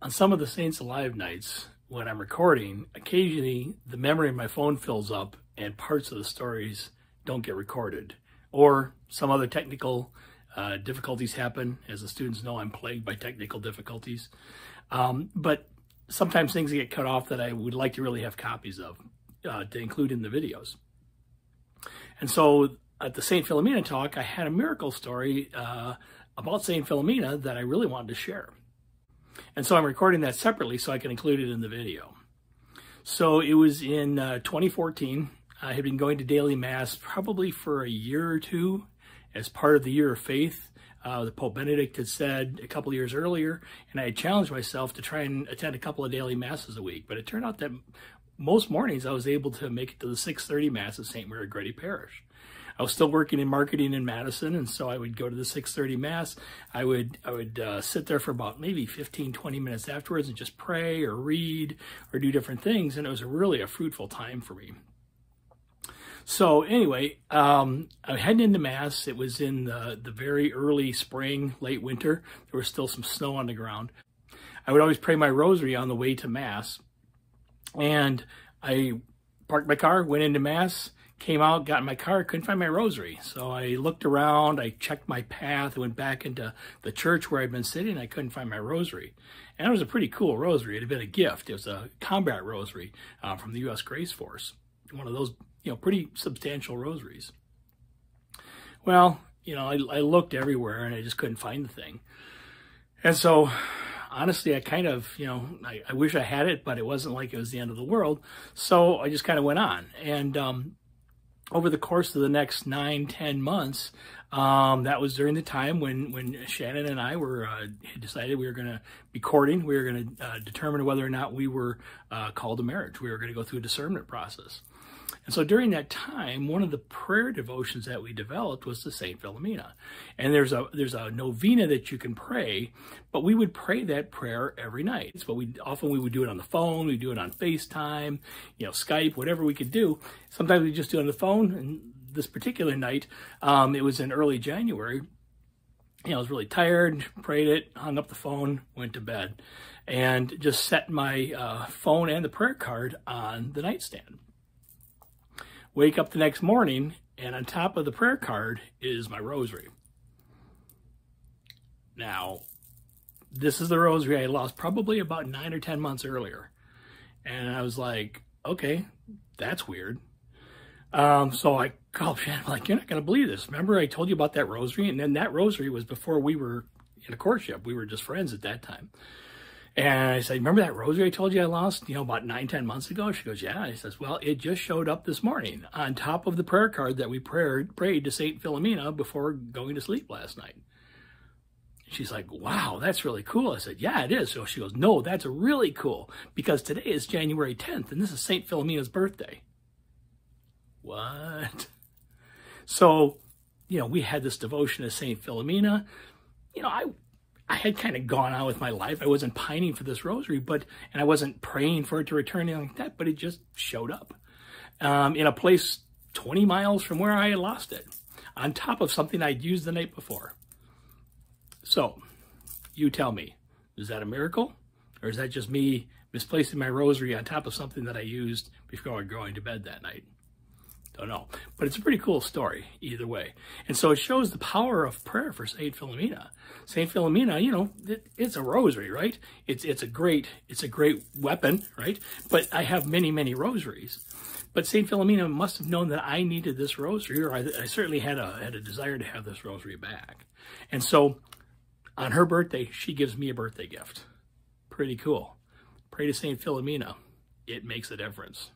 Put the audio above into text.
On some of the Saints Alive nights, when I'm recording, occasionally the memory of my phone fills up and parts of the stories don't get recorded. Or some other technical difficulties happen. As the students know, I'm plagued by technical difficulties. But sometimes things get cut off that I would like to really have copies of to include in the videos. And so at the St. Philomena talk, I had a miracle story about St. Philomena that I really wanted to share. And so I'm recording that separately so I can include it in the video. So it was in 2014. I had been going to daily mass probably for a year or two as part of the year of faith. The Pope Benedict had said a couple of years earlier, and I had challenged myself to try and attend a couple of daily masses a week. But it turned out that most mornings I was able to make it to the 6:30 mass at St. Mary Grady Parish. I was still working in marketing in Madison, and so I would go to the 6:30 mass. I would sit there for about maybe 15, 20 minutes afterwards and just pray or read or do different things, and it was really a fruitful time for me. So anyway, I'm heading into mass. It was in the very early spring, late winter. There was still some snow on the ground. I would always pray my rosary on the way to mass, and I parked my car, went into mass, came out, got in my car, couldn't find my rosary. So I looked around, I checked my path, I went back into the church where I'd been sitting, I couldn't find my rosary. And it was a pretty cool rosary. It had been a gift. It was a combat rosary from the U.S. Grace Force. One of those, pretty substantial rosaries. Well, I looked everywhere and I just couldn't find the thing. And so, honestly, I kind of, I wish I had it, but it wasn't like it was the end of the world. So I just kind of went on. And over the course of the next 9-10 months, that was during the time when Shannon and I had decided we were going to be courting. We were going to determine whether or not we were called to marriage. We were going to go through a discernment process. And so during that time, one of the prayer devotions that we developed was to St. Philomena. And there's a novena that you can pray, but we would pray that prayer every night. But often we would do it on the phone, we'd do it on FaceTime, Skype, whatever we could do. Sometimes we just do it on the phone. And this particular night, it was in early January. I was really tired, prayed it, hung up the phone, went to bed, and just set my phone and the prayer card on the nightstand. Wake up the next morning, and on top of the prayer card is my rosary. Now, this is the rosary I lost probably about 9 or 10 months earlier. And I was like, okay, that's weird. So I called Shannon, like, you're not going to believe this. Remember I told you about that rosary? And then that rosary was before we were in a courtship. We were just friends at that time. And I said, remember that rosary I told you I lost, about 9-10 months ago? She goes, yeah. I says, well, it just showed up this morning on top of the prayer card that we prayed to St. Philomena before going to sleep last night. She's like, wow, that's really cool. I said, yeah, it is. So she goes, no, that's really cool because today is January 10th and this is St. Philomena's birthday. What? So, we had this devotion to St. Philomena. I had kind of gone on with my life. I wasn't pining for this rosary, and I wasn't praying for it to return, anything like that, but it just showed up in a place 20 miles from where I had lost it, on top of something I'd used the night before. So, you tell me, is that a miracle? Or is that just me misplacing my rosary on top of something that I used before going to bed that night? Don't know. But it's a pretty cool story either way. And so it shows the power of prayer for St. Philomena. St. Philomena, it's a rosary, right? It's a great weapon, right? But I have many, many rosaries. But St. Philomena must have known that I needed this rosary, or I certainly had a desire to have this rosary back. And so on her birthday, she gives me a birthday gift. Pretty cool. Pray to St. Philomena. It makes a difference.